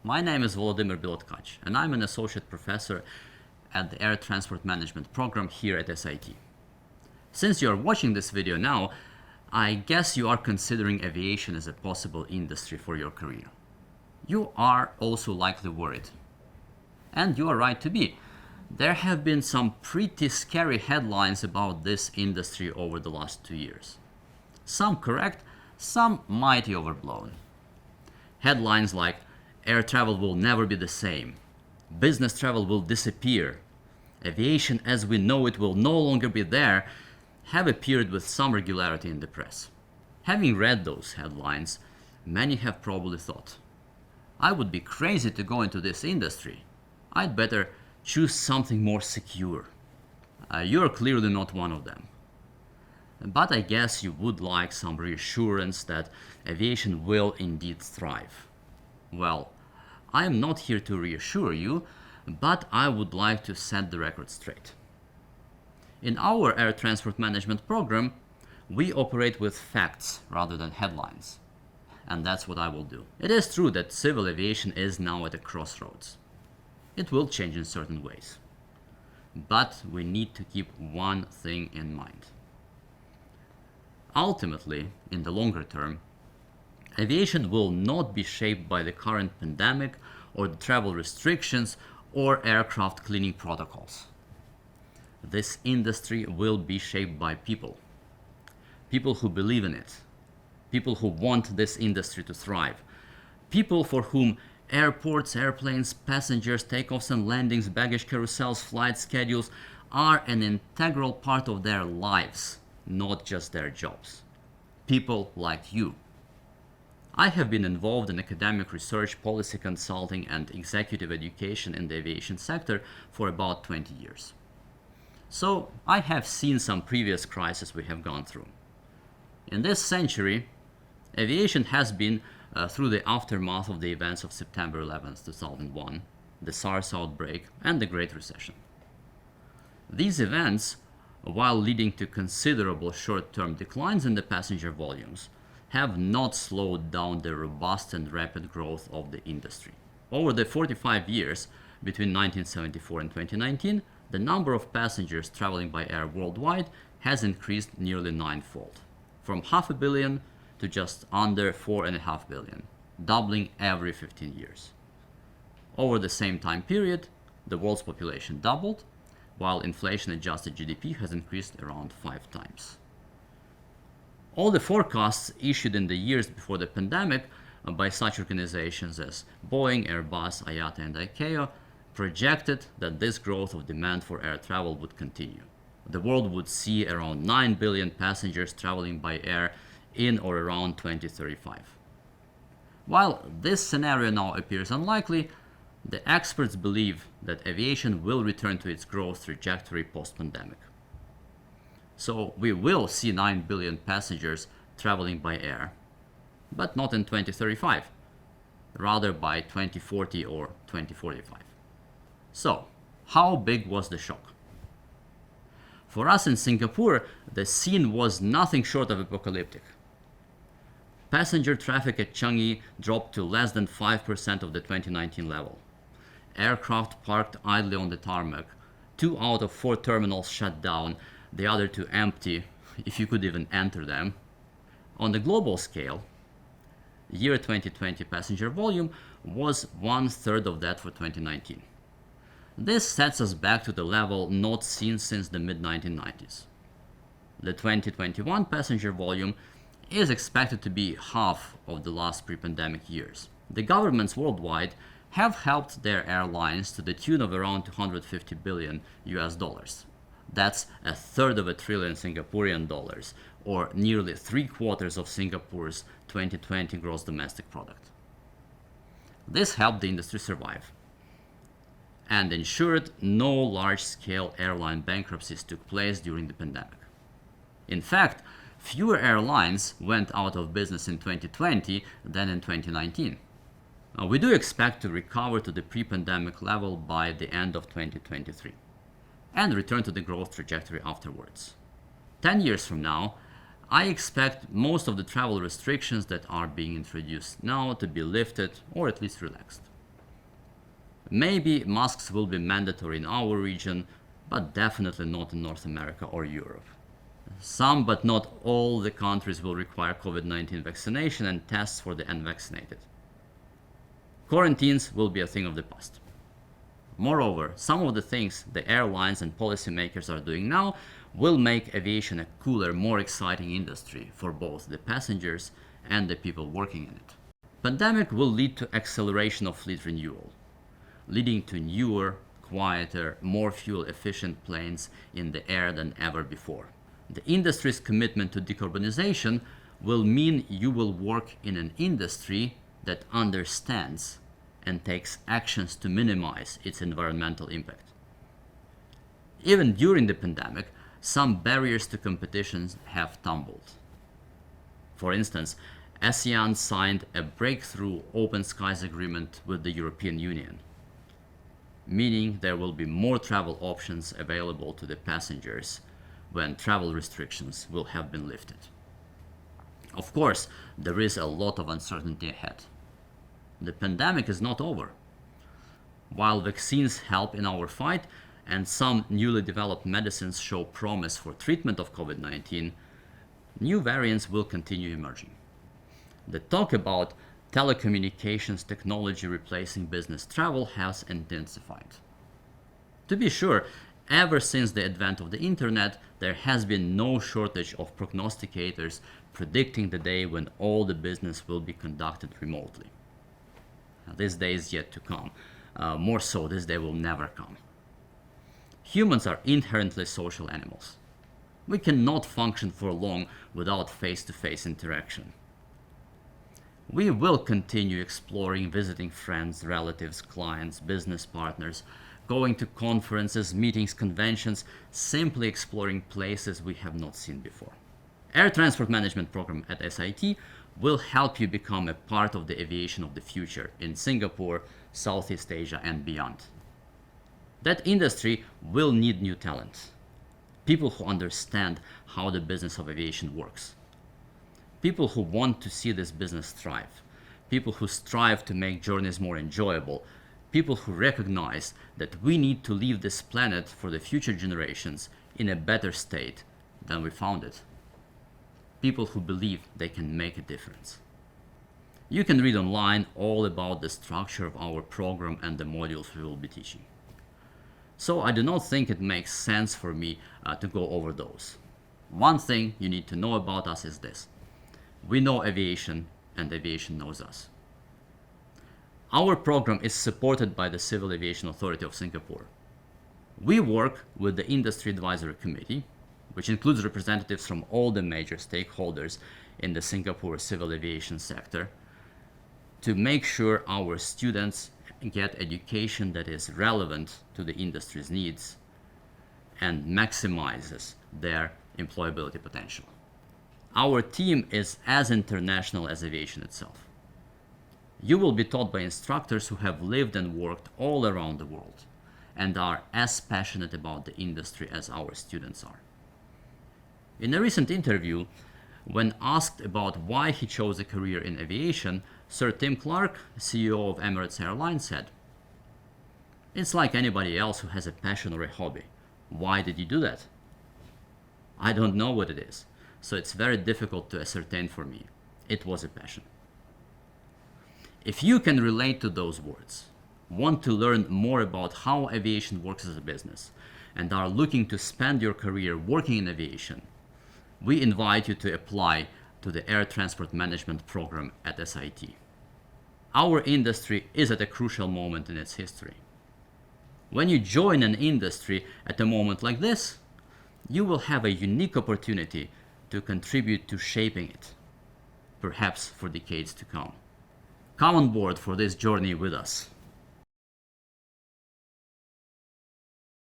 My name is Volodymyr Bilotkach, and I'm an associate professor at the Air Transport Management program here at SIT. Since you are watching this video now, I guess you are considering aviation as a possible industry for your career. You are also likely worried. And you are right to be. There have been some pretty scary headlines about this industry over the last 2 years. Some correct, some mighty overblown. Headlines like air travel will never be the same, business travel will disappear, aviation as we know it will no longer be there, have appeared with some regularity in the press. Having read those headlines, many have probably thought, I would be crazy to go into this industry. I'd better choose something more secure. You're clearly not one of them. But I guess you would like some reassurance that aviation will indeed thrive. Well, I am not here to reassure you, but I would like to set the record straight. In our air transport management program, we operate with facts rather than headlines. And that's what I will do. It is true that civil aviation is now at a crossroads. It will change in certain ways. But we need to keep one thing in mind. Ultimately, in the longer term, aviation will not be shaped by the current pandemic or the travel restrictions or aircraft cleaning protocols. This industry will be shaped by people. People who believe in it. People who want this industry to thrive. People for whom airports, airplanes, passengers, takeoffs and landings, baggage carousels, flight schedules are an integral part of their lives, not just their jobs. People like you. I have been involved in academic research, policy consulting, and executive education in the aviation sector for about 20 years. So I have seen some previous crises we have gone through. In this century, aviation has been through the aftermath of the events of September 11th, 2001, the SARS outbreak, and the Great Recession. These events, while leading to considerable short-term declines in the passenger volumes, have not slowed down the robust and rapid growth of the industry. Over the 45 years between 1974 and 2019, the number of passengers traveling by air worldwide has increased nearly ninefold, from 500 million to just under 4.5 billion, doubling every 15 years. Over the same time period, the world's population doubled, while inflation-adjusted GDP has increased around 5 times. All the forecasts issued in the years before the pandemic by such organizations as Boeing, Airbus, IATA, and ICAO projected that this growth of demand for air travel would continue. The world would see around 9 billion passengers traveling by air in or around 2035. While this scenario now appears unlikely, the experts believe that aviation will return to its growth trajectory post-pandemic. So we will see 9 billion passengers traveling by air, but not in 2035, rather by 2040 or 2045. So, how big was the shock? For us in Singapore, the scene was nothing short of apocalyptic. Passenger traffic at Changi dropped to less than 5% of the 2019 level. Aircraft parked idly on the tarmac. 2 out of 4 terminals shut down, the other 2 empty, if you could even enter them. On the global scale, year 2020 passenger volume was 1/3 of that for 2019. This sets us back to the level not seen since the mid-1990s. The 2021 passenger volume is expected to be half of the last pre-pandemic years. The governments worldwide have helped their airlines to the tune of around 250 billion US dollars. That's 1/3 of a trillion Singaporean dollars, or nearly 3/4 of Singapore's 2020 gross domestic product. This helped the industry survive and ensured no large-scale airline bankruptcies took place during the pandemic. In fact, fewer airlines went out of business in 2020 than in 2019. We do expect to recover to the pre-pandemic level by the end of 2023 and return to the growth trajectory afterwards. 10 years from now, I expect most of the travel restrictions that are being introduced now to be lifted or at least relaxed. Maybe masks will be mandatory in our region, but definitely not in North America or Europe. Some, but not all, the countries will require COVID-19 vaccination and tests for the unvaccinated. Quarantines will be a thing of the past. Moreover, some of the things the airlines and policymakers are doing now will make aviation a cooler, more exciting industry for both the passengers and the people working in it. Pandemic will lead to acceleration of fleet renewal, leading to newer, quieter, more fuel-efficient planes in the air than ever before. The industry's commitment to decarbonization will mean you will work in an industry that understands and takes actions to minimize its environmental impact. Even during the pandemic, some barriers to competition have tumbled. For instance, ASEAN signed a breakthrough open skies agreement with the European Union, meaning there will be more travel options available to the passengers when travel restrictions will have been lifted. Of course, there is a lot of uncertainty ahead. The pandemic is not over. While vaccines help in our fight and some newly developed medicines show promise for treatment of COVID-19, new variants will continue emerging. The talk about telecommunications technology replacing business travel has intensified. To be sure, ever since the advent of the internet, there has been no shortage of prognosticators predicting the day when all the business will be conducted remotely. Now, this day is yet to come. More so, this day will never come. Humans are inherently social animals. We cannot function for long without face-to-face interaction. We will continue exploring, visiting friends, relatives, clients, business partners, going to conferences, meetings, conventions, simply exploring places we have not seen before. Air Transport Management Program at SIT will help you become a part of the aviation of the future in Singapore, Southeast Asia, and beyond. That industry will need new talent, people who understand how the business of aviation works, people who want to see this business thrive, people who strive to make journeys more enjoyable, people who recognize that we need to leave this planet for the future generations in a better state than we found it. People who believe they can make a difference. You can read online all about the structure of our program and the modules we will be teaching. So I do not think it makes sense for me to go over those. One thing you need to know about us is this: we know aviation and aviation knows us. Our program is supported by the Civil Aviation Authority of Singapore. We work with the Industry Advisory Committee, which includes representatives from all the major stakeholders in the Singapore civil aviation sector, to make sure our students get education that is relevant to the industry's needs and maximizes their employability potential. Our team is as international as aviation itself. You will be taught by instructors who have lived and worked all around the world and are as passionate about the industry as our students are. In a recent interview, when asked about why he chose a career in aviation, Sir Tim Clark, CEO of Emirates Airlines, said, "It's like anybody else who has a passion or a hobby. Why did you do that? I don't know what it is, so it's very difficult to ascertain for me. It was a passion." If you can relate to those words, want to learn more about how aviation works as a business, and are looking to spend your career working in aviation, we invite you to apply to the Air Transport Management Program at SIT. Our industry is at a crucial moment in its history. When you join an industry at a moment like this, you will have a unique opportunity to contribute to shaping it, perhaps for decades to come. Come on board for this journey with us.